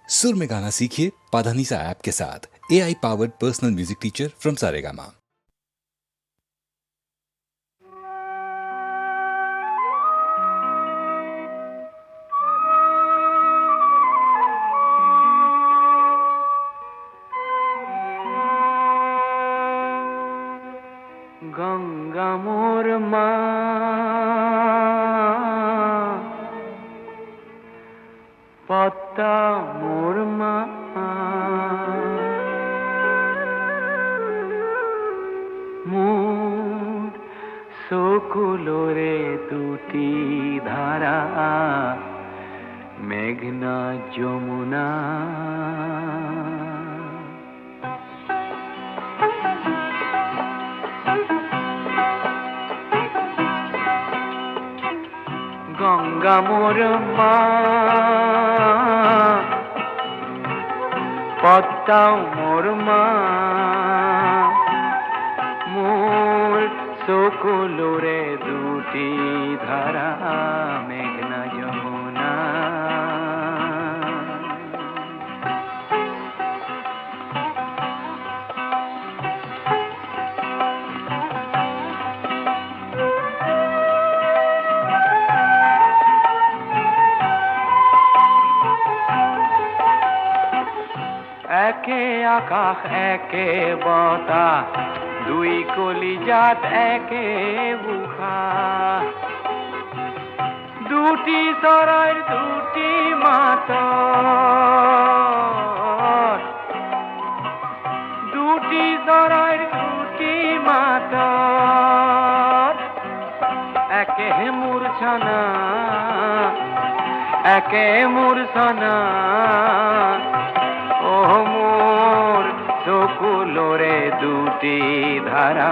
सुर में गाना सीखिए पाधानीसा ऐप के साथ। AI powered personal music teacher from Saregama. Ganga मोर मा पद्मा मोर मा मोर सकुलोरे दुटी धारा मेघना যমুনা गंगा मोर मा पद्मा मोर मा मोर सकुलोरे दुटी धारा मेघना যমুনা একে আকাশ একে বতাহ দুই কলিজাত একে বুখা দুটি চৰাইৰ দুটি মাত দুটি চৰাইৰ দুটি মাত একে মূৰ্ছনা একে মূৰ্ছনা ও মোর সকুলোরে দুটি ধারা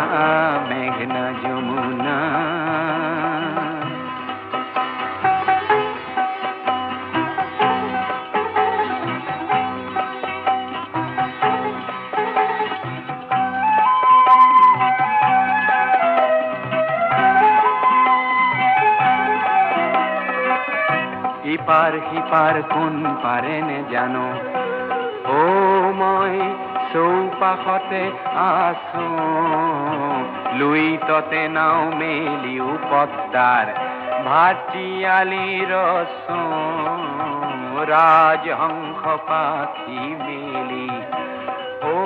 মেঘনা যমুনা ইপার হিপার কোন পারে নে জানো ও মই চৌপাশতে আছো লুইততে নাও মেলিও পদ্মাৰ ভাটিয়ালি ৰস ৰাজহংস পাখি মেলি ও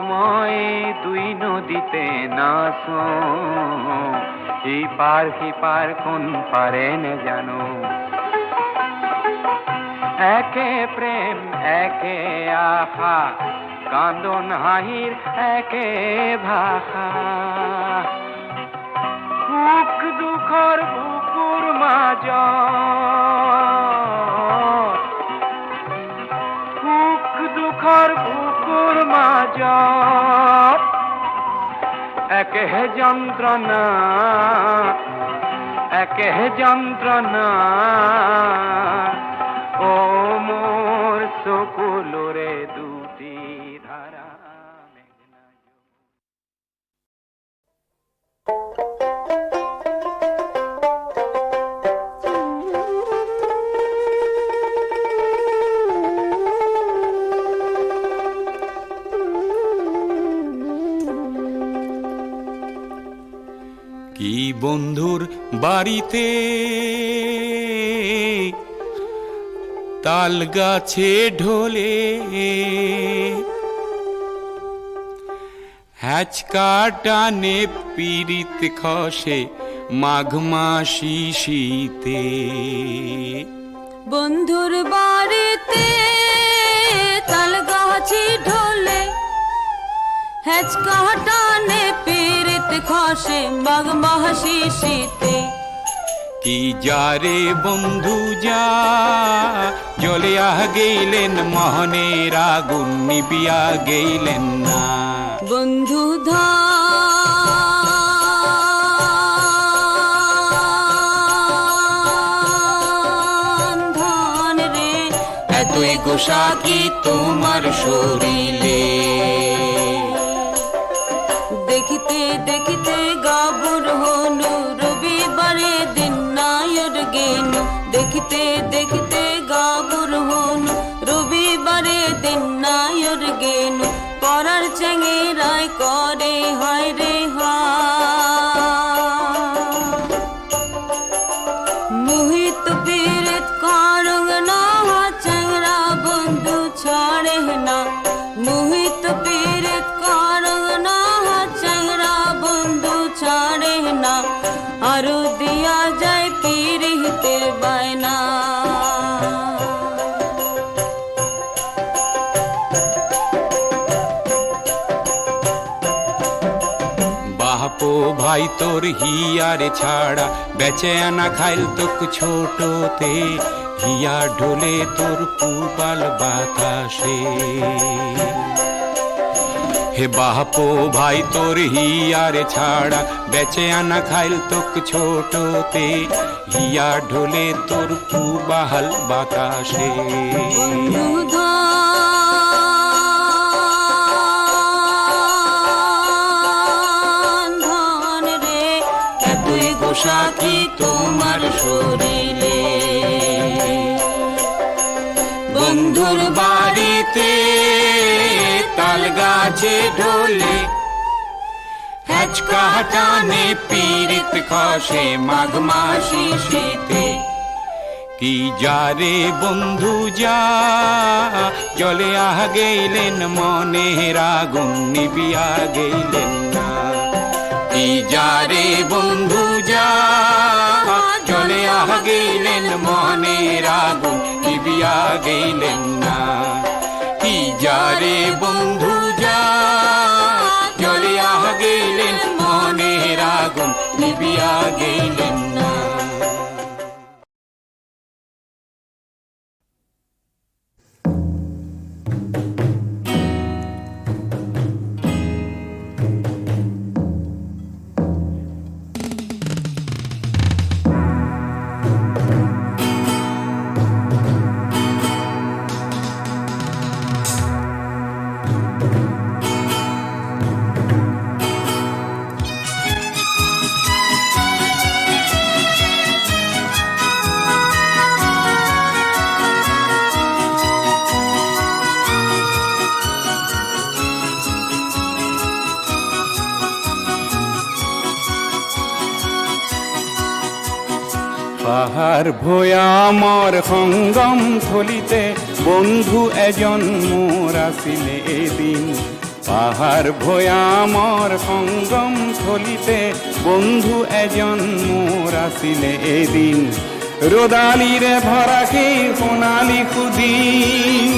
মই দুই নদীতে নাচো ইপাৰ সিপাৰ কোন পাৰে নে জানো একে প্ৰেম একে আশা কান্দন হাঁহিৰ একে ভাষা সুখ দুখৰ বুকুৰ মাজত সুখ দুখৰ বুকুৰ মাজত একেহে যন্ত্ৰণা একেহে যন্ত্ৰণা ও মোর সকুলোরে দুটি ধারা মেঘনা কি বন্ধুর বাড়িতে তাল গাছে ঢোলে হ্যাচকা টানে পিরিত খসে মাঘ মাসি শীতে বন্ধুর বাড়িতে তাল গাছে ঢোলে হ্যাচকা টানে পিরিত খসে মাঘ মাসি শীতে কি যারে বন্ধু যা জ্বলিয়া গেলেন মোহনের আগুন নিবিয়া গেলেন না বন্ধু ধান রে এতই গোসা কি তোমার শরীরে দেখিতে দেখিতে গাবর হলো রবিবারে দিন নায়র গেল দেখিতে দেখিতে গাবর হলো রবিবার না মোহিত পীড়িত করং না চেংরা বন্ধু ছাড়ে না আরো দিয়া যায় পীড়িতের বায়না বাপো ভাই তোর হিয়ারে ছাড়া বেচে আনা খাইল তোক ছোটতে হিয়া ঢোলে তোর পুবাল বাতাসে হে বাপো ভাই তোর হিয়ারে ছাড়া বেচে আনা খাইল তোক ছোটতে হিয়া ঢোলে তোর পুবাল বাতাসে সাথী তোমার শরীরে বন্ধুর বাড়িতে তাল গাছে ঢোলে হ্যাচকা টানে পীড়িত খসে মাঘ মাসি শীতে কি যারে বন্ধু যা জলে গেলেন মনের আগুন নিবিয়া গেলেন না কি যারে বন্ধু যা চলে গেলেন মনের আগুন নিবিয়া গেলেন না কি যারে বন্ধু যা চলে গেলেন মনের আগুন নিবিয়া গেলেন না পাহাড় ভয়ামর সঙ্গম থলিতে বন্ধু এজন মোর আসিলে এদিন পাহাড় ভয়ামর সঙ্গম থলিতে বন্ধু এজন মোর আসিলে এদিন রোদালিরে ভরা সেই সোণালী সুদিন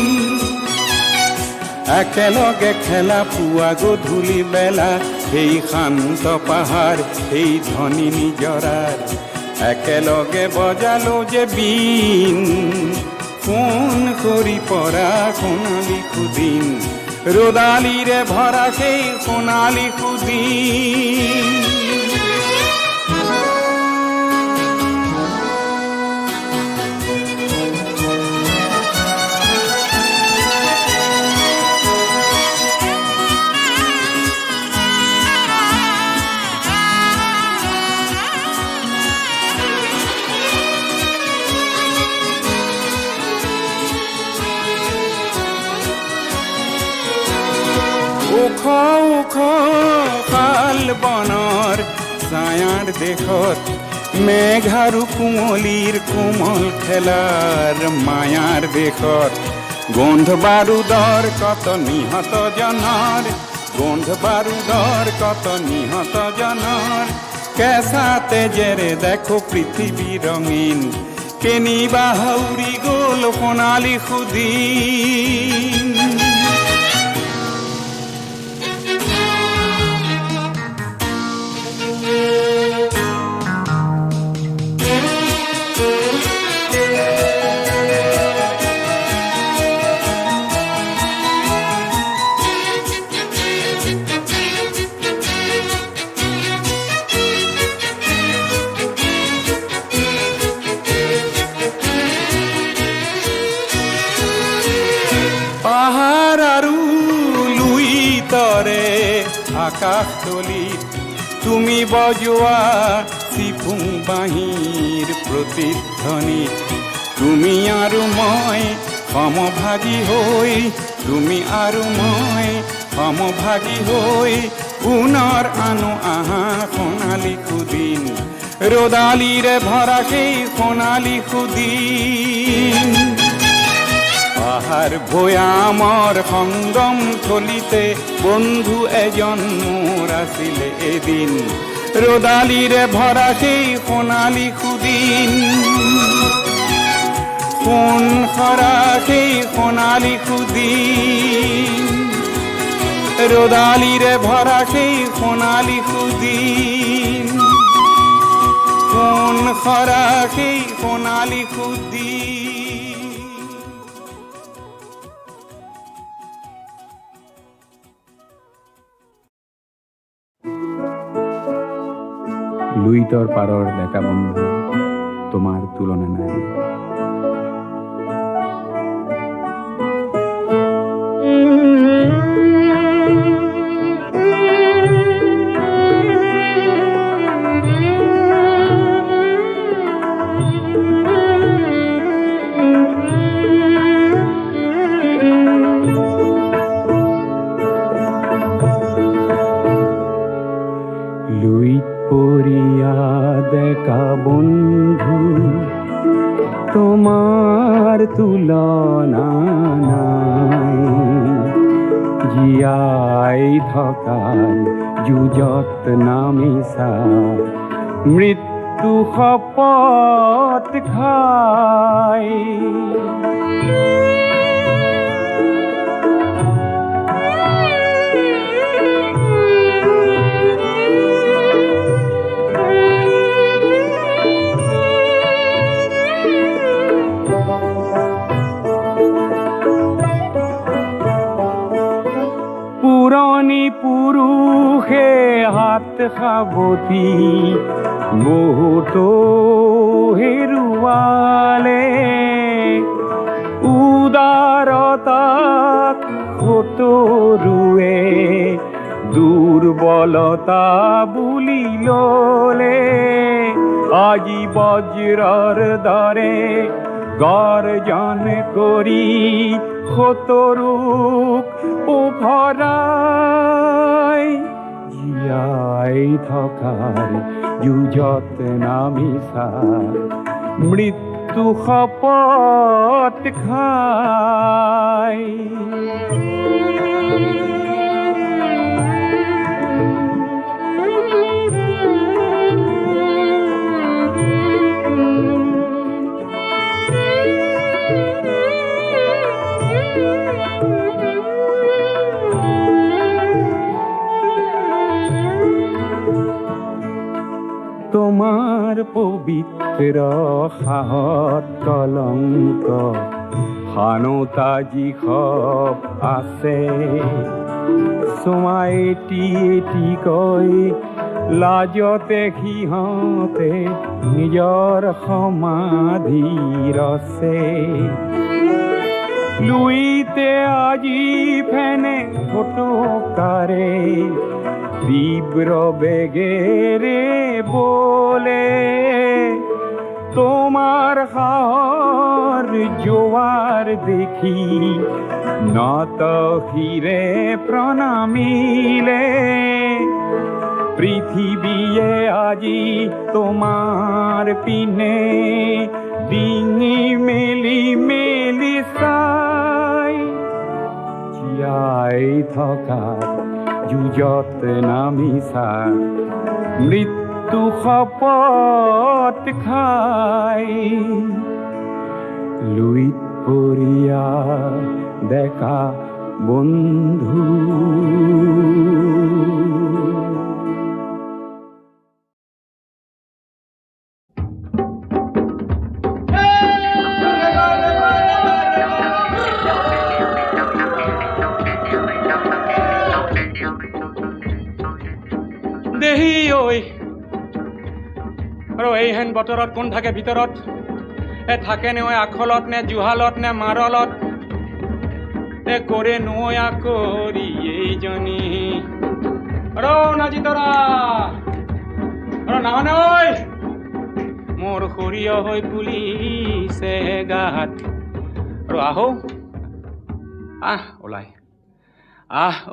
একেলগে খেলা পুৱা গধূলি বেলা সেই শান্ত পাহাড় সেই ধনী নিজৰাৰ একেলগে বজালো যে বিন ফোন কৰি পৰা সোণালী সুদিন ৰোদালিৰে ভৰা সেই সোণালী সুদিন ওখ ওখ খাল বনৰ ছায়াৰ দেশত মেঘাৰু কুঁৱলীৰ কোমল খেলাৰ মায়াৰ দেশত গোন্ধ বাৰুদৰ কত নিহত জনৰ গোন্ধ বাৰুদৰ কত নিহত জনৰ কেঁচা তেজেৰে দেখো পৃথিৱী ৰঙীন কেনিবা হাউৰি গ'ল সোণালী সুদিন পাহাড় আৰু লুই তৰে আকাশ তলিত তুমি বজোৱা চিফুং বাঁহীৰ প্ৰতিধ্বনিত তুমি আৰু মই সমভাগী হৈ তুমি আৰু মই সমভাগী হৈ পুনৰ আনো আহা সোণালী সুদিন ৰ'দালিৰে ভৰা সেই সোণালী সুদিন পাহাৰ ভৈয়ামৰ সংগম থলিতে বন্ধু এজন মোৰ আছিলে এদিন, ৰদালিৰে ভৰা সেই সোণালী সুদিন, সোণ সৰা সেই সোণালী সুদিন, ৰদালিৰে ভৰা সেই সোণালী সুদিন, সোণ সৰা সেই সোণালী সুদিন। লুইতৰ পাৰৰ ডেকা বন্ধু, তোমাৰ তুলনা নাই। ডেকা বন্ধু, তোমাৰ তুলনা নাই। জীয়াই থকাৰ যুঁজত নামিছা, মৃত্যু শপত খাই। পুৰণি পুৰুষে হাত সাৱটি বহুতো হেৰুৱালে, উদাৰতাক সতৰুৱে দুৰ্বলতা বুলি ললে। আজি বজ্ৰৰ দৰে গৰ্জন কৰি সতৰুক উভৰাই, জীয়াই থকাৰ যুঁজত নামিছা, মৃত্যু শপত খাই। তোমাৰ পবিত্ৰ সাহত কলংক হানতা যিসব আছে, চোৱা এটি এটিকৈ লাজতে সিহঁতে নিজৰ সমাধি ৰচে। লুইতে আজি ফেনে ফটোকাৰে তীব্ৰ বেগেৰে বলে, তোমাৰ সাহৰ জোয়াৰ দেখি নত হিৰে প্ৰণামিলে। পৃথিবীয়ে আজি তোমাৰ পিনে ডিঙি মেলি মেলি চাই, জীয়াই থকাৰ যুঁজত নামিছা, মৃত্যু শপত খাই। লুইত পৰিয়া ডেকা বন্ধু, দেহি ঐ আৰু এইহেন বতৰত কোন থাকে ভিতৰত? থাকে নে আখলত নে জুহালত নে মাৰলত, কৰে নয়া কৰি এইজনী। নাজি তৰা নামানে ঐ, মোৰ সৰিয়হ হৈ পুলিছে গাত। আহো ওলাই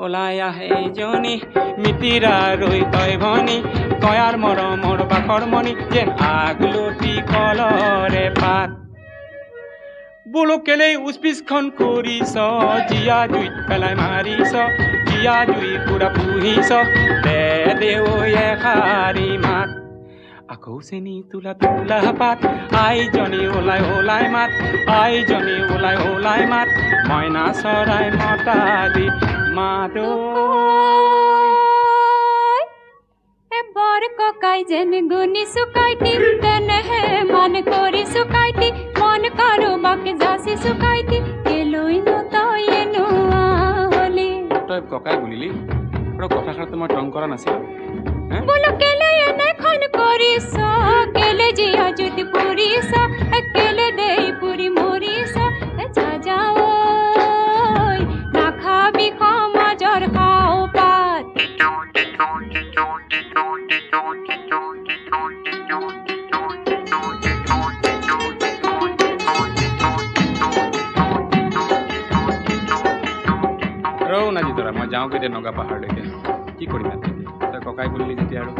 ওলাই এইজনী মিতিৰা ৰৈ তই ভনী, কয়াৰ মৰমৰ বাখৰ মণি যেন আগলতি কলৰে পাত। বোলো কেলে উচপিচখন কৰিছ জিয়া জুইত পেলাই মাৰিছ জিয়া জুই পুৰা পুহিছ দে দেও এষাৰি মাত আকৌ চেনি তোলা তোলা পাত আইজনী ওলাই ওলাই মাত আইজনী ওলাই ওলাই মাত মইনা চৰাই মতা দি মাত এবার ককাই যেন গুনি শুকাইতি তেনেহে মন করি শুকাইতি মন কারো বাকে যাসি শুকাইতি কেলই নতই এনুয়া হলি তই ককাই বুলিলি আৰু কথাষাৰ তোমাৰ টং কৰা নাছিল বলো কেলে এনে খন করিস কেলে জিয়া যদি পুরিস কেলে দেই পুরি মরিস যা যাও না খাবি সমাজর খাও পাত ৰৌ নাজি তৰা মই যাওঁ কেতিয়া নগা পাহাৰলৈকে কি কৰিম তই ককাই বুলিলি যেতিয়া আৰু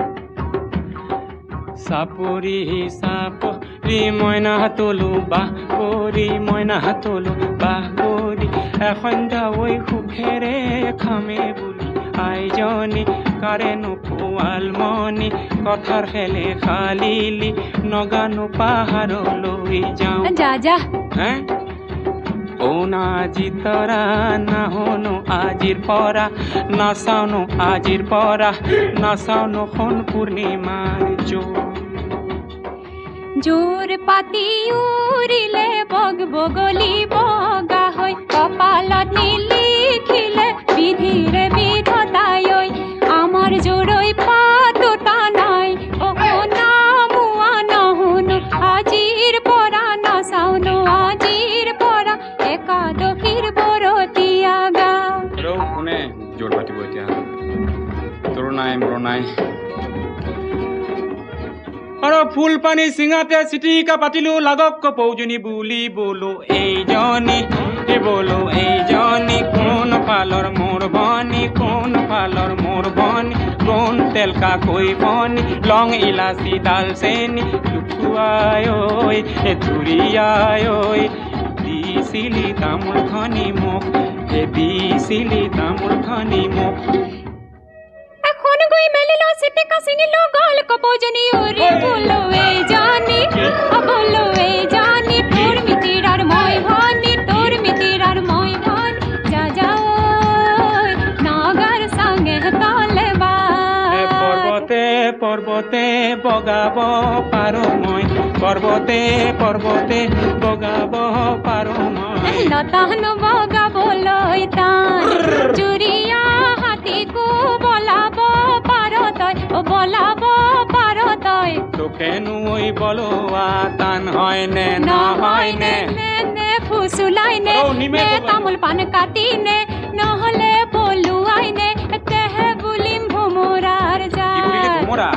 চাপৰি চাপৰি মইনা তলো বাহ কৰি মইনা তলো বাহ কৰি এসন্ধ্যা ঐ সুখেৰে খামে বুলি আইজনী কাৰেনো পোৱালমণি কথাৰ খেলে খালিলি নগানো পাহাৰলৈ যাওঁ যা যা হে ও নাজি তৰা নাহনো আজিৰ পৰা নাচাওনো আজিৰ পৰা নাচাওনো খন পূৰ্ণিমাৰ জোৰ পাতি উৰিলে বগ বগলি বগা হৈ কপালত নিলিখিলে বিধিৰে বিধতাই আমাৰ জোৰৈ পাতোতা নাই অ নামুৱা নহনো আজিৰ পৰা নাচাওনো আজিৰ পৰা একাদশীৰ বৰতীয়া গা ৰৌ কোনে জোৰ পাতিব এতিয়া তোৰ নাই মোৰ নাই আৰু ফুল পানী চিঙাতে চিটিকা পাতিলো লাগক কপৌজনী বুলি বলো এইজনী কোন ফালৰ মোৰ ভনী কোন ফালৰ মোৰ ভনী কোন তেলকা কৈ বনি লং ইলাচি ডালচেনি লুকুৱাই ঐ ধুৰিয়াই ঐ দিছিলি তামোল খনি মোক দিছিলি তামোল খনি মোক এখন গৈ মেলিলো চিটিকা চিঙিলো গল কপৌজনী ওরে বলো এই জানি বলো এই জানি তোর মিতিরার মই ভনি তোর মিতিরার মই ভন যা যাও নাগার সঙ্গে তলেবা পৰ্বতে পৰ্বতে বগাব পাৰো মই পৰ্বতে পৰ্বতে বগাব পাৰো মই লতাহন বগা বলই তান চুৰিয়া হাতিকো বলাব পাৰো তই ও বলাব পাৰো তই তোকেনো ঐ বলোৱা টান হয় নে নহয় নে নে ফুসুলাই নে তামোল পান কাটি নে নহলে বলুয়াই নে তেহে বুলিম ভোমরার যা ভোমৰা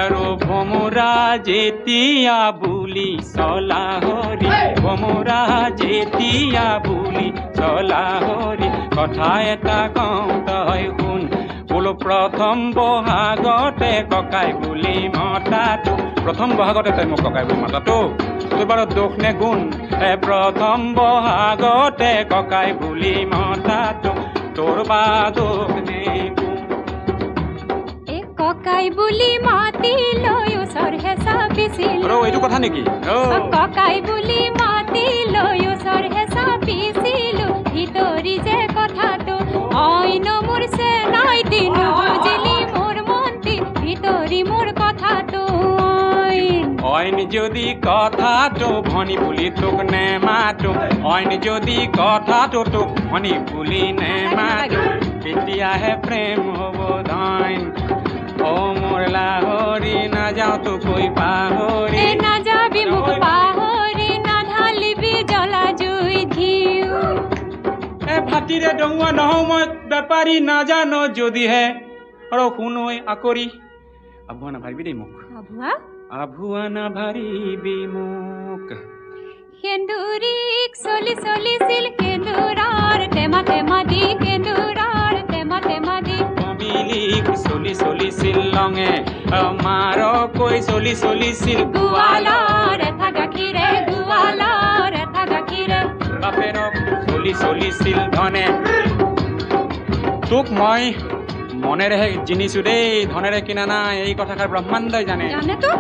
আৰু ভোমৰা যেতিয়া বুলি চলা হৰি ভোমৰা যেতিয়া বুলি চলা হৰি কথা এটা কওঁ তই শুন বোলো প্ৰথম বহাগতে ককাই বুলি মতাটো প্ৰথম বহাগতে তই মোক ককাই বুলি মতাটো তোৰ বাৰু দোষ নে গুণ প্ৰথম বহাগতে ককাই বুলি মতাটো তোৰ বা দোষ নে গুণ ককাই বুলি মাতি লৈ ওচৰ হেঁচা পিছিল এইটো কথা নেকি ককাই বুলি মাতি লৈ ওচৰ হেঁচা পিছিলো ভিতৰি যে কথাটো অইন মোৰ চেনাই দিনো বুজিলি মোৰ মন্তি ভিতৰি মোৰ কথাটো অইন যদি কথাটো ভনী বুলি তোক নেমাতো অইন যদি কথাটো তোক ভনী বুলি নেমাতো তেতিয়াহে প্ৰেম হ'ব ধইন ও মোৰ লাহৰি নাযাওঁ তো কৈ পাহৰি নাযাবি মোক পাহৰি নাঢালিবি জ্বলা জুই ঘিউ ভাতিৰে ডঙুৱা নহওঁ মই বেপাৰী নাজানো যদিহে আৰু শুনৈ আকৰি আভুৱা নাভাৰিবি দেই মোক আভুৱা নাভাৰিবি মোক সেন্দুৰীক চলি চলিছিল সেন্দুৰাৰ টেমা টেমা দি সেন্দুৰাৰ টেমা টেমা দি কমিলিক চলি চলিছিল লঙে মাৰকৈ চলি চলিছিল গোৱালৰ এঠা গাখীৰে গোৱালৰ এঠা গাখীৰে বাপেৰক চলিছিল ধনে তোক মই মনেৰেহে জিনিছো দেই, ধনেৰে কিনা নাই, এই কথাষাৰ ব্ৰহ্মাণ্ডই জানে। জানে তো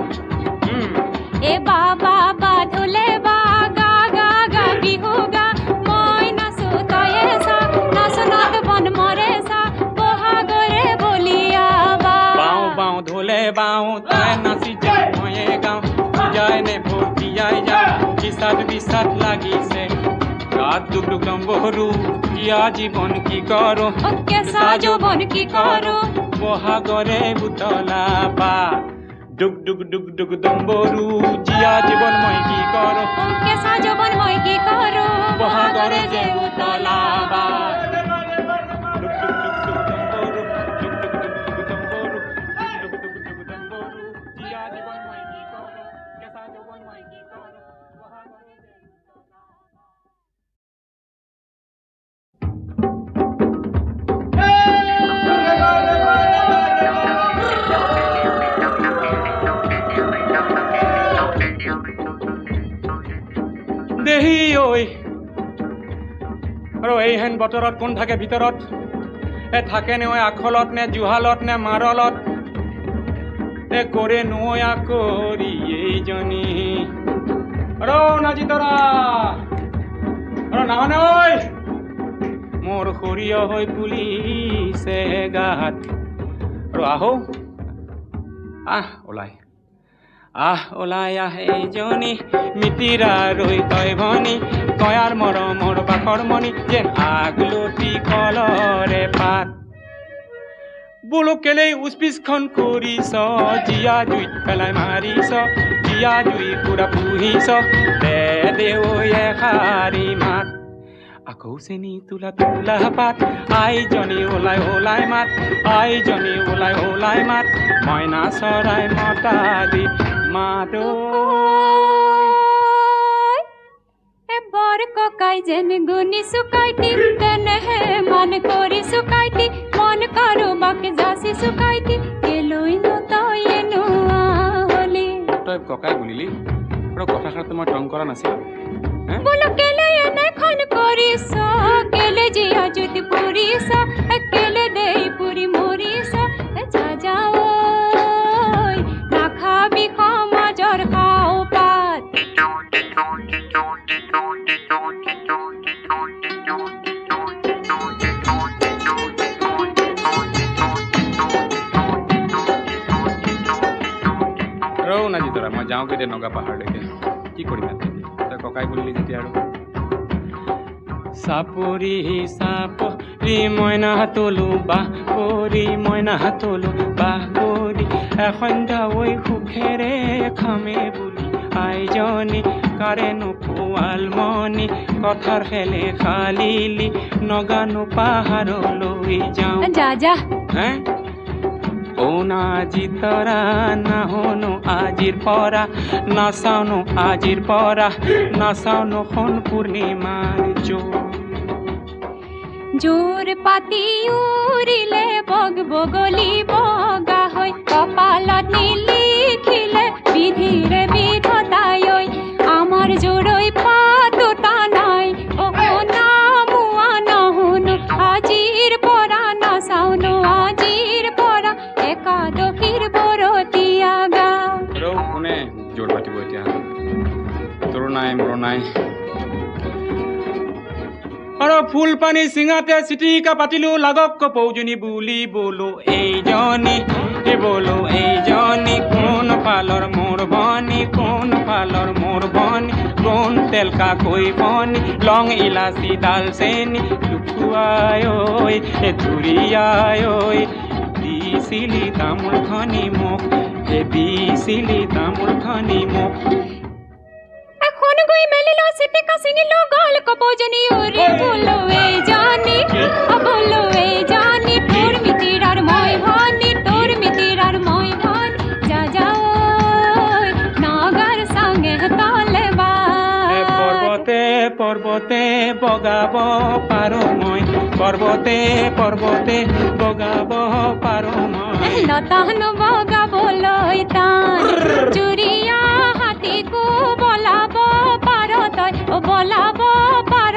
এ বাবা বাধুলে বা গা গা গা বিহু গা মই নাচো তয়ে সা নাচনাত বন মরে সা বহাগরে বলিয়া বা বাওঁ বাওঁ ঢোলে বাওঁ তই নাচি যা ময়ে গাওঁ যায় নে ভৰ্তি যাই যা বিষাদ লাগিছে গাত দুখ দুখ ডম্বৰু ইয়া জীবন কি কৰো কেঁচা যৌবন কি কৰো বহাগৰে বুতলা বা ডুক ডুক ডুক ডুক ডম্বৰু জিয়া জীৱন মই কি কৰো কেঁচা যৌবন মই কি কৰো বহাগৰে যে বুতলা বা ডুক ডুক ডুক ডুক ডম্বৰু ডুক ডুক ডুক ডুক ডম্বৰু ডুক ডুক ডুক ডুক ডম্বৰু জিয়া জীৱন মই কি কৰো কেঁচা যৌবন মই কি কৰো বহাগৰে যে দেহি ঐ আৰু এইহেন বতৰত কোন থাকে ভিতৰত থাকে নে আখলত নে জুহালত নে মাৰলত কৰে নয়া কৰি এইজনী আৰু নাজি তৰা আৰু নামানে ঐ মোৰ সৰিয়হ হৈ ফুলিছে গাত আৰু ওলাই এইজনী মিতিৰা ৰৈ তই ভনী কয়াৰ মৰমৰ বাখৰ মণি যেন আগলতি কলৰে পাত বোলো কেলেই উচপিচখন কৰিছ জিয়া জুইত পেলাই মাৰিছ জিয়া জুই পুৰা পুহিছ দে এষাৰি মাত আকৌ চেনি তোলা পাত আইজনী ওলাই মাত আইজনী ওলাই মাত মইনা চৰাই মতা দি মাত এবাৰ ককাই যেন গুণি চুকাইতি তেনেহে মন কৰি চুকাইতি মন কাৰোবাক যাচি চুকাইতি কেলৈ নতই নোৱা হলি তই ককাই বুলিলি আৰু কথাষাৰ তোমাৰ টং কৰা নাছিল বোলো কেলে এনেখন কৰিছ কেলে জিয়া জুতি পুৰিছ কেলে দেই পুৰি মৰিছ যা যা ঐ নাখাবি সমাজৰ খাও পাত ৰৌ নাজি তৰা মই যাওঁ কেতিয়া নগা পাহাৰলৈকে কি কৰিম তই ককাই বুলিলি যেতিয়া আৰু চাপৰি মইনা তলো বাহৰি মইনা তলো বাহৰি এসন্ধ্যা ঐ সুখেৰে খামে বুলি আইজনী কাৰেনো পোৱালমণি কথাৰ খেলে খালিলি নগানো পাহাৰলৈ যাওঁ যা যা হে ও নাজি তৰা নাহনো আজিৰ পৰা নাচাওনো আজিৰ পৰা নাচাওনো খন পূৰ্ণিমাৰ জোৰ পাতি উৰিলে বগ বগলী বগা হৈ কপালত নিলিখিলে বিধিৰে বিধতাই আমাৰ জোৰৈ পাতোতা নাই নামোৱা নহুনো আজিৰ পৰা নাচাওনো আজিৰ পৰা একাদশীৰ বৰতীয়া গা কোনে জোৰ পাতিব এতিয়া তোৰ নাই মোৰ নাই আৰু ফুল পানী চিঙাতে চিটিকা পাতিলো লাগক কপৌজনী বুলি বলো এইজনী কোন ফালৰ মোৰ ভনী কোন ফালৰ মোৰ ভনী কোন তেলকা কৈ বনি লং ইলাচি ডালচেনি লুকুৱাই ঐ ধুৰিয়াই ঐ দিছিলি তামোল খনি মোক দিছিলি তামোল খনি মোক এখন গৈ মেলিলো চিটিকা চিঙিলো গল কপৌজনী ওরে বলো এই জানি বলো এই জানি তোর মিতিরার মই ভানি তোর মিতিরার মই ভানি যা যাও নাগার সঙ্গে তালে বা পৰ্বতে বগাব পাৰো মই পৰ্বতে বগাব পাৰো মই লতাহন বগাবলৈ টান জুৰিয়া হাতীকো বলাব পাৰ তই বলাব পাৰ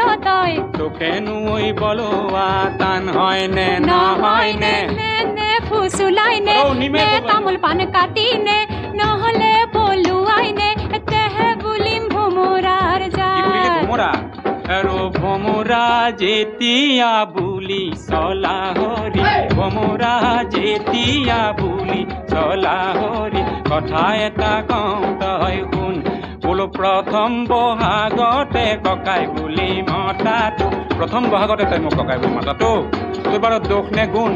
তোকে নৈ বলোৱা টান হয় নে নহয় নে নে ফুসুলাই নে ও, নিমে নে তো- তামোল পান কাটি নে নহলে বলুৱাই নে তেহে বুলিম ভোমোৰাৰ কি বুলিলে যায় ভোমোৰা আৰু ভোমোৰা যেতিয়া বুলি চলা হৰি ভোমোৰা যেতিয়া বুলি চলা হৰি কথা এটা কওঁ তই শুন বোলো প্ৰথম বহাগতে ককাই বুলি মতাটো প্ৰথম বহাগতে তই মোক ককাই বুলি মতাটো তোৰ বাৰু দোষ নে গুণ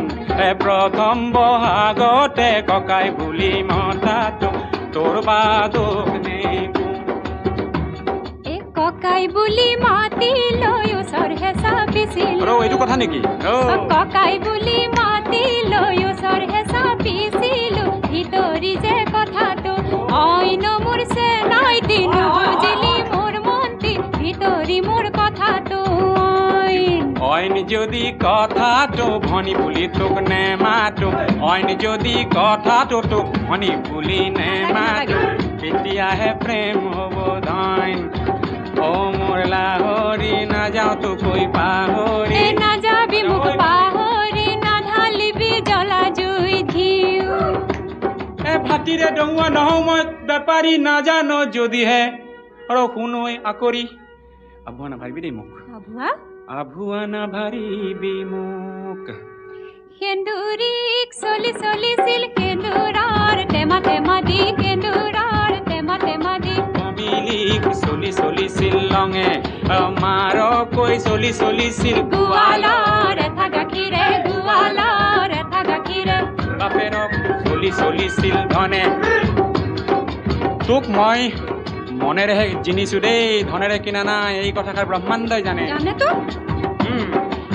প্ৰথম বহাগতে ককাই বুলি মতাটো তোৰ বা দোষ নে গুণ এ ককাই বুলি মাতি লৈ ওচৰ হেঁচা পিছিল আৰু এইটো কথা নেকি ককাই বুলি মাতি লৈ ওচৰ হেঁচা পিছিলো ভিতৰি যে কথাটো অইন মোৰ চেনাই দিনো বুজিলি মোৰ মন্তি ভিতৰি মোৰ কথাটো অইন যদি কথাটো ভনী বুলি তোক নেমাতো অইন যদি কথাটো তোক ভনী বুলি নেমাতো তেতিয়াহে প্ৰেম হ'ব ধইন অ মোৰ লাহৰি নাযাওঁ তো কৈ পাহৰি এ নাযাবি মোক পাহৰি নাঢালিবি জ্বলা জুই ঘিউ এ ভাতিৰে ডঙুৱা নহওঁ মই বেপাৰী নাজানো যদিহে আৰু শুনৈ আকৰি আভুৱা নাভাৰিবি দেই মোক আভুৱা আভুৱা নাভাৰিবি মোক সেন্দুৰীক চলি চলিছিল সেন্দুৰাৰ টেমা টেমা দি সেন্দুৰাৰ টেমা টেমা দি কমিলিক চলি চলিছিল লঙে মাৰকৈ চলি চলিছিল গোৱালৰ এঠা গাখীৰে গোৱালৰ এঠা গাখীৰে বাপেৰক চলি চলিছিল ধনে তোক মই মনেৰেহে জিনিছো দেই ধনেৰে কিনা নাই এই কথাষাৰ ব্ৰহ্মাণ্ডই জানে জানে তো উম,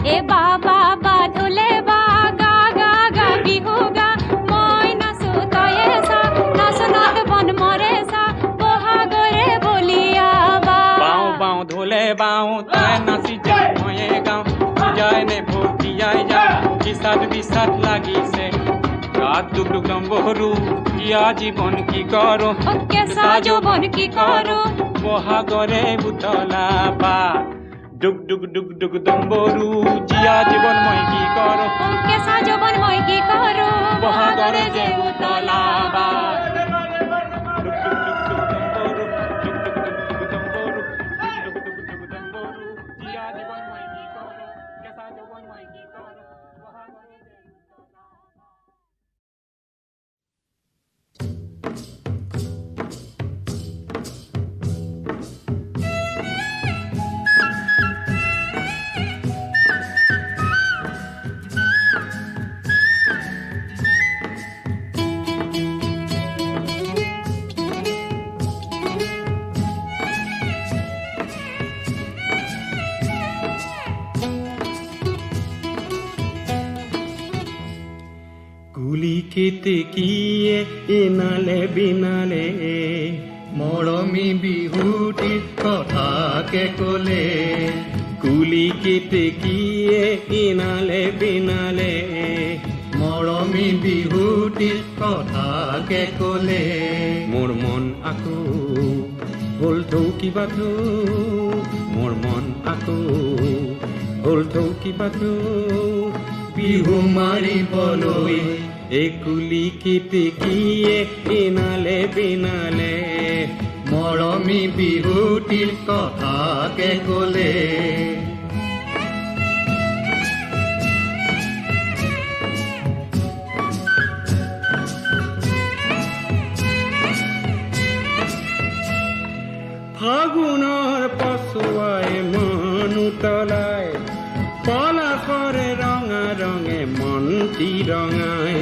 এ বাবা বাধুলে বা গা গা গা বিহু গা মই নাচো তয়ে চা নাচনাত বন মৰে চা বহাগৰে বলিয়া বা বাওঁ বাওঁ ঢোলে বাওঁ তই নাচি যা ময়ে গাওঁ যায় নে ভৰ্তিয়াই যা বিষাদ বিষাদ লাগিছে গাত দুখ দুখ ডম্বৰু কিয়া জীৱন কি কৰো ও কেঁচা যৌবন কি কৰো বহাগৰে বুতলা বা ডুক ডুক ডুক ডুক ডম্বৰু জিয়া জীৱন মই কি কৰো ও কেঁচা যৌবন মই কি কৰো বহাগৰে যে উতলা বা ডুক ডুক ডুক ডুক ডম্বৰু ডুক ডুক ডুক ডুক ডম্বৰু ডুক ডুক ডুক ডুক ডম্বৰু জিয়া জীৱন মই কি কৰো কেঁচা যৌবন মই কি কৰো বহাগৰে যে উতলা কুলি কেতেকীয়ে এনালে বিনালে মৰমী বিহুটিৰ কথাকে কলে কুলি কেতেকীয়ে এনালে বিনালে মৰমী বিহুটিৰ কথাকে কলে মোৰ মন আকৌ হ'ল কিবাটো মোৰ মন আকৌ হ'ল কিবাটো বিহু মাৰিবলৈ এই কুলি কেতেকীয়ে এনালে বিনালে মৰমী বিহুটিৰ কথাকে কলে ফাগুনৰ পছুৱাই মন উতলাই পলাশৰে ৰঙা ৰঙে মনটি ৰঙাই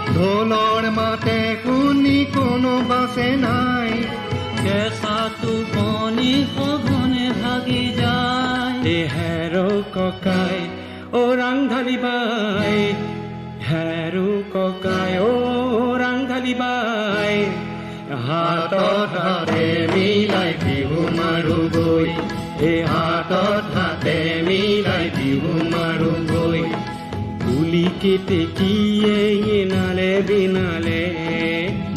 ঢোলৰ মাতে শুনি কোনো বাছে নাই কেঁচাটো পনি সঘনে ভাগি যায় হেৰো ককাই অ ৰাংঢালি বাই হেৰো ককাই অ ৰাংঢালি বাই হাতত হাতে মিলাই বিহু মাৰো গৈ এই হাতত হাতে মিলাই বিহু মাৰো গৈ কুলি কেতেকীয়ে এনালে বিনালে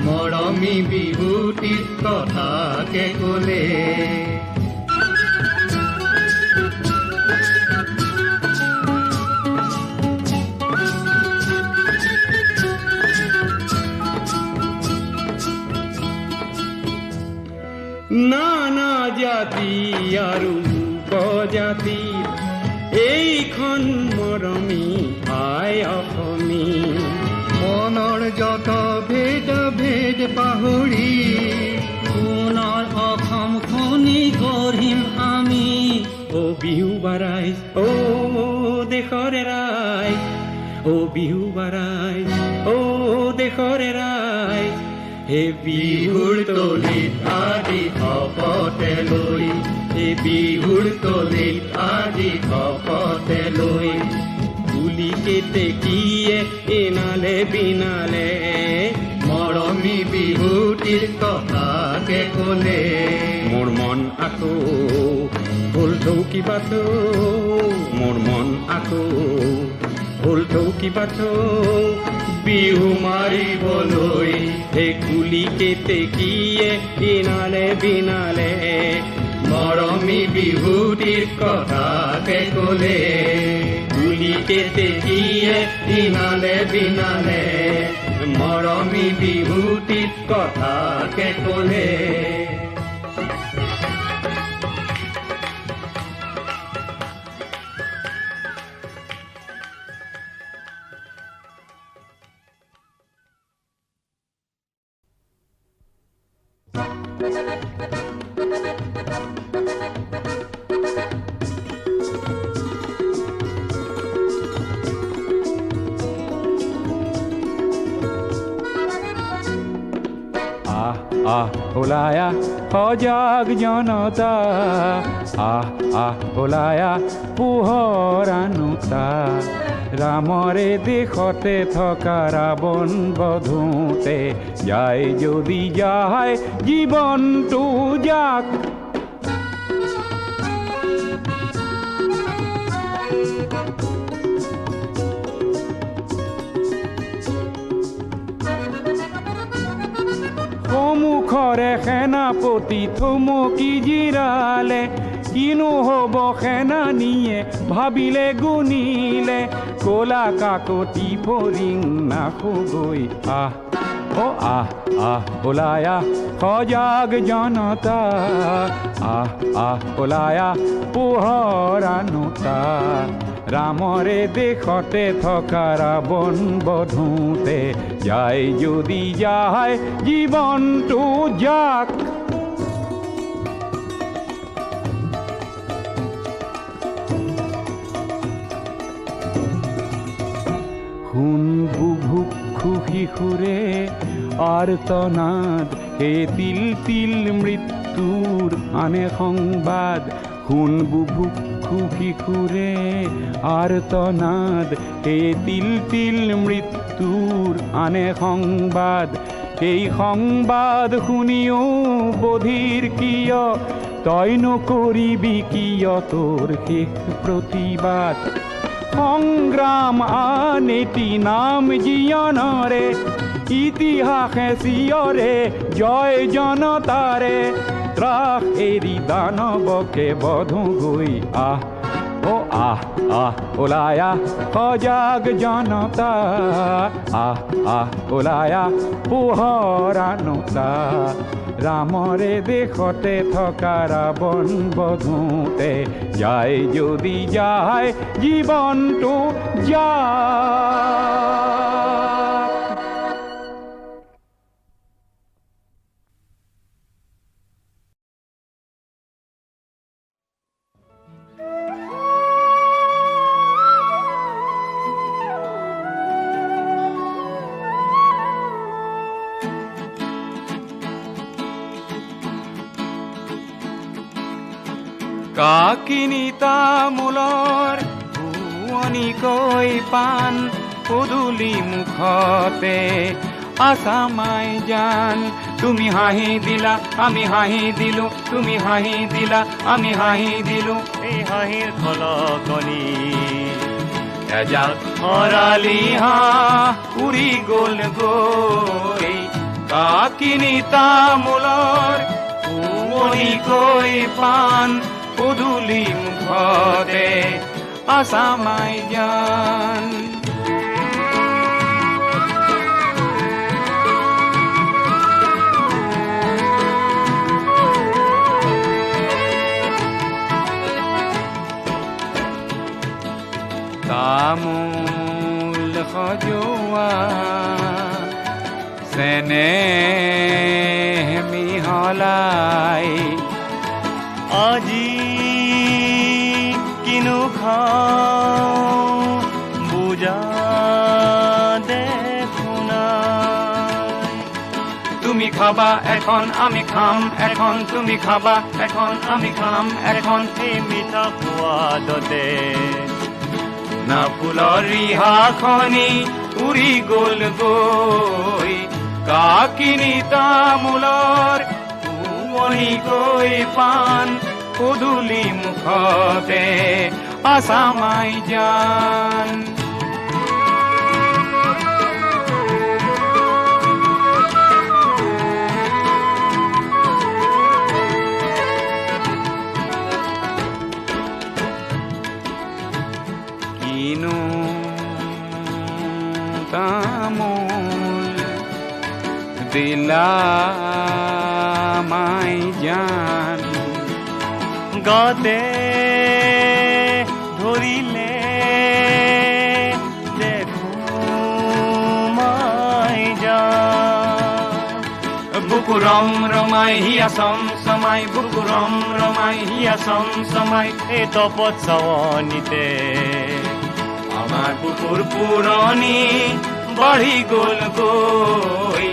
মৰমী বিহুটিৰ কথাকে কলে আৰু উপজাতিৰ এইখন মৰমী আই অসমী মনৰ যত ভেদ ভেদ পাহৰি পুনৰ অসমখনি গঢ়িম আমি অ বিহু বাৰাইজ অ দেশৰে ৰাইজ অ বিহু বাৰাইজ অ দেশৰে ৰাইজ হে বিহুৰ তলিত আজি শপতে লৈ হে বিহুৰ তলিত আজি শপতে লৈ তুলি কেতেকীয়ে এনালে বিনালে মৰমী বিহুটিৰ কথাকে ক'লে মোৰ মন আকৌ ভুল থৌকি বাথৌ মোৰ মন আকৌ ভুল থৌকি বাথৌ বিহু মাৰিবলৈ হে কুলি কেতেকীয়ে ইনালে বিনালে মৰমী বিহুটিৰ কথাকে ক'লে কুলি কেতেকীয়ে ইনালে বিনালে মৰমী বিহুটিৰ কথাকে ক'লে ওলায়া সজাগ জনতা ওলায়া পোহৰানুতা ৰামৰে দেশতে থকা ৰাৱণ বধোতে যায় যদি যায় জীৱনটো যাক সন্মুখৰে সেনাপতি থমকি জিৰালে কিনো হ'ব সেনানীয়ে ভাবিলে গুণিলে ক'লা কাকতি ফৰিং নাখগৈ ওলায়া সজাগ জনতা ওলায়া পোহৰানুতা ৰামৰে দেশতে থকা ৰাৱণ বধোতে যায় যদি যায় জীৱনটো যাক শুন বুভুক্ষু শিশুৰে আৰ্তনাদ হে তিল তিল মৃত্যুৰ আনে সংবাদ শুন বুভুক্ষু শিশুৰে আৰ্তনাদ হে তিল তিল মৃত্যুৰ আনে সংবাদ এই সংবাদ শুনিও বধিৰ কিয় তই নকৰিবি কিয় তোৰ শেষ প্ৰতিবাদ সংগ্ৰাম আনেতি নাম জীয়নৰে ইতিহাসে চিয়ৰে জয় জনতাৰে ত্ৰাস এৰি দানৱকে বধোগৈ ওলায়া সজাগ জনতা ওলায়া পোহৰানুতা ৰামৰে দেশতে থকা ৰাৱণ বধোতে যায় যদি যায় জীৱনটো যাক কাকিনি তামোলৰ শুৱনিকৈ পাণ পদূলি মুখতে আছামাই জান তুমি হাঁহি দিলা আমি হাঁহি দিলো তুমি হাঁহি দিলা আমি হাঁহি দিলো এই হাঁহিৰ খলকনি এজাক হৰালি হাঁহ উৰি গ'ল গৈ কাকিনি তামোলৰ শুৱনিকৈ পাণ পদূলি মুখতে আছামাই জান তামোল সজোৱা চেনেহ মিহলাই আজি কিনো খাওঁ বুজা দেখুনাই তুমি খাবা এখন আমি খাম এখন তুমি খাবা এখন আমি খাম এখন এই মিঠা সোৱাদতে না ফুলৰ ৰিহাখনি উৰি গ'ল গৈ কাকিনি তামোলৰ পুৱনি গৈ পাণ পদূলি মুখতে আছামাই জান কিনো তামোল দিলা মাই জান গাতে ধৰিলে দেখো মাই যান বুকু ৰম ৰমাই হিয়া চম চমাই বুকু ৰম ৰমাই হিয়া চম চমাই এই তপত চাৱনিতে আমাৰ বুকুৰ পুৰণি বাঢ়ি গ'ল গৈ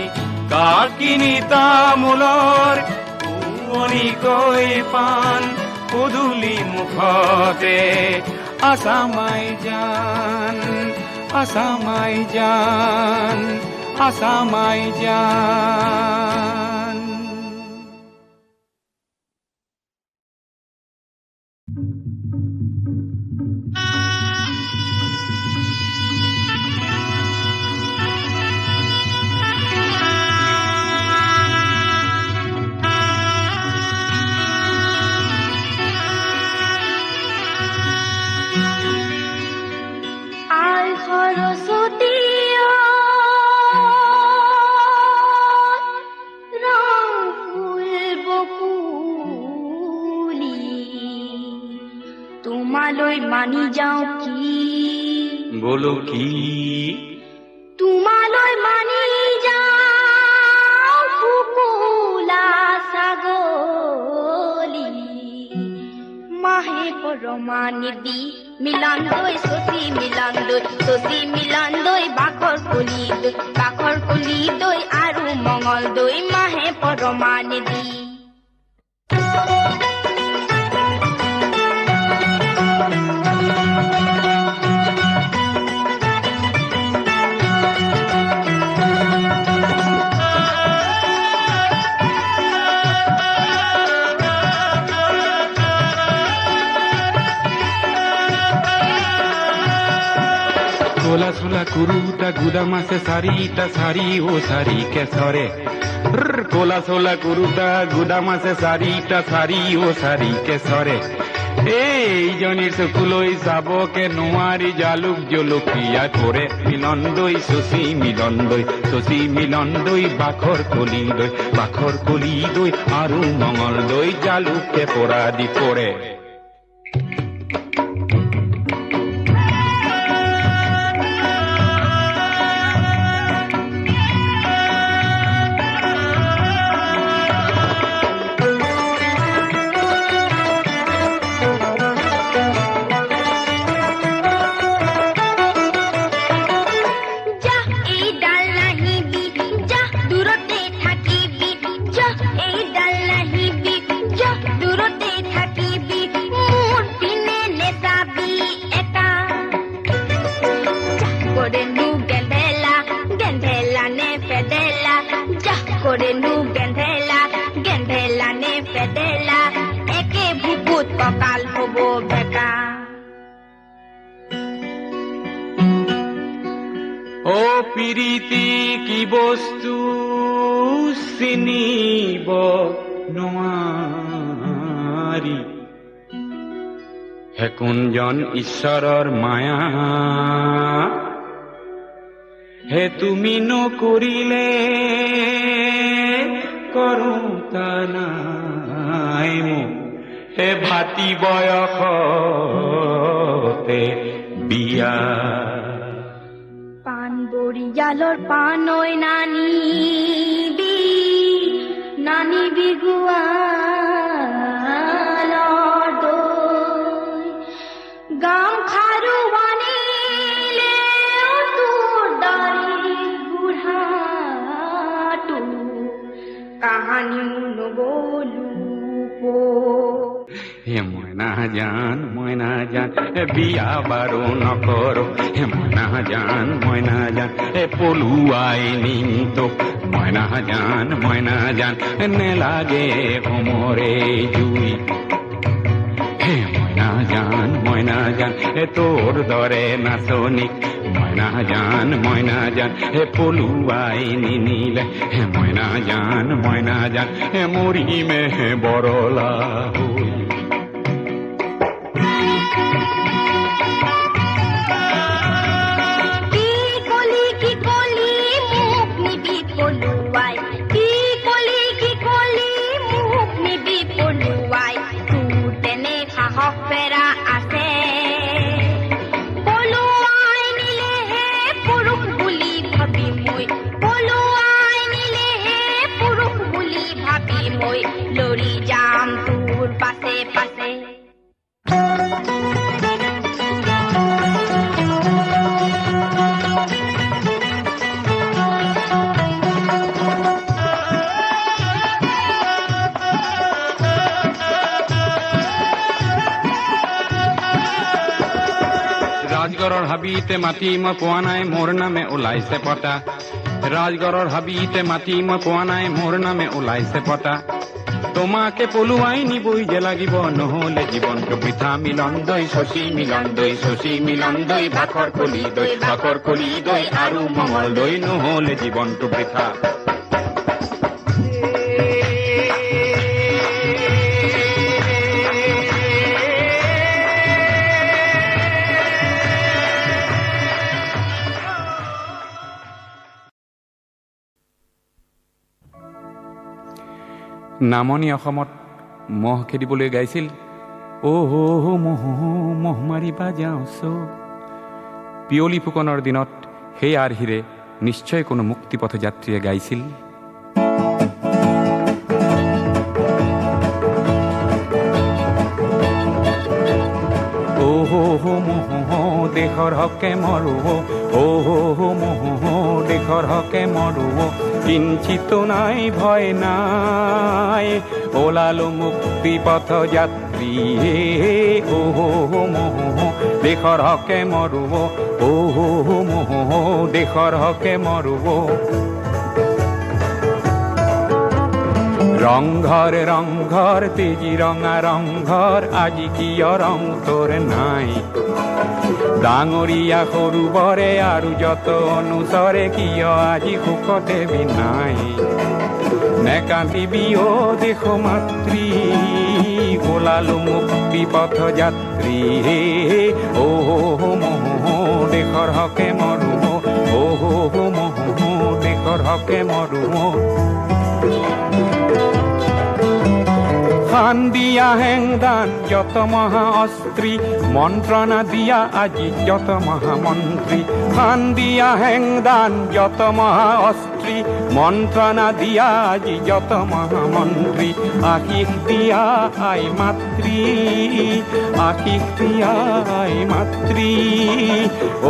কাকিনি তামোলৰ পুৱনি গৈ পাণ পদূলি মুখতে আছামাই জান আছামাই জান আছামাই জান আই সরস্বতী রং ফুল বকুলি তোমালৈ মানি যাওঁ কি বলো কি তোমালৈ মানি যাওঁ কুকুলা ছাগলী মাহে পৰমা নিদি মিলন দৈ শশী মিলন দৈ বাঘৰ কলি দৈ আৰু মঙল দৈ মাহে পৰমা নিদি কোলা সোলা কুৰুটা গুদামাসে সাৰিটা সাৰি ও সাৰি কেশৰে কোলা সোলা কুৰুটা গুদামাসে সাৰিটা সাৰি ও সাৰি কেশৰে এইজনীৰ চকুলৈ চাবকে নোৱাৰি জালুক জলকীয়া কৰে মিলন দৈ শশী মিলন দৈ বাঘৰ কলি দৈ আৰু মঙল দৈ জালুকে পৰা দি পৰে পিৰিতি কি বস্তু চিনিব নোৱাৰি হে কোনজন ঈশ্বৰৰ মায়া হে তুমি নকৰিলে কৰোতা নাই মোক হে ভাতি বয়সতে বিয়া পান বৰিয়ালৰ পানৈ নানিবি গোৱালৰ দৈ গাম খাৰু আনিলে তোৰ দাৰি বুঢ়াটো কাহানিও নগলো হে ময়না জান বিয়া বাৰু নকৰো হে ময়না জান পলুৱাই নিম তোক ময়না জান নেলাগে সমৰে জুই হে ময়না জান তোৰ দৰে নাচনিক ময়না জান পলুৱাই নিনিলে হে ময়না জান মৰিমে বৰলা হৈ লৰি যাম তোৰ পাছে পাছে ৰাজগড়ৰ হাবিতে মাতি মই পোৱা নাই মোৰ নামে ওলাইছে পতা ৰাজগড়ৰ হাবিতে মাতি মই পোৱা নাই মোৰ নামে ওলাইছে পতা তোমাকে পলুৱাই নিবই যে লাগিব নহলে জীৱনটো বৃথা মিলন দৈ শশী মিলন দৈ ভাকৰ কলি দৈ আৰু মঙল দৈ নহলে জীৱনটো বৃথা নামনি অসমত মহ খেদিবলৈ গাইছিল মহ মাৰিবা যাওঁ পিয়লি ফুকনৰ দিনত সেই আৰ্হিৰে নিশ্চয় কোনো মুক্তিপথ যাত্ৰীয়ে গাইছিল মহ দেশৰ হকে মৰো মহ দেশৰ হকে মৰো কিঞ্চিত নাই ভয় নাই ওলালো মুক্তি পথ যাত্ৰী মহ দেশৰ হকে মৰো মহ দেশৰ হকে মৰো ৰংঘৰ তেজি ৰঙা ৰংঘৰ আজি কিয় ৰং তোৰ নাই ডাঙৰীয়া সৰু বৰে আৰু যত অনুচৰে কিয় আজি সুখতে বিনাই নেকান্দিবি অ দেশ মাতৃ ওলালো মুক্তি পথ যাত্ৰী মহ দেশৰ হকে মৰো মহ দেশৰ হকে মৰো খান দিয়া হেংদান যত মহা অস্ত্রী মন্ত্রণা দিয়া আজি যত মহামন্ত্রী খান দিয়া হেংদান যত মহা অস্ত্রী মন্ত্রণা দিয়া আজি যত মহামন্ত্রী আশিস দিয়া আই মাতৃ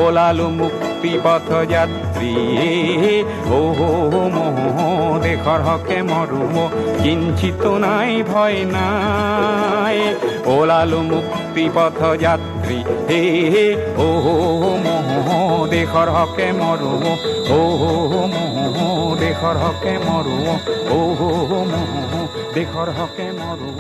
ওলালো মুক্তি পথ যাত্রী মহ দেশৰ হকে মৰো কিঞ্চিত নাই ভয় নাই ওলালো মুক্তি পথ যাত্ৰী মহ দেশৰ হকে মৰো মহ দেশৰ হকে মৰো মহ দেশৰ হকে মৰো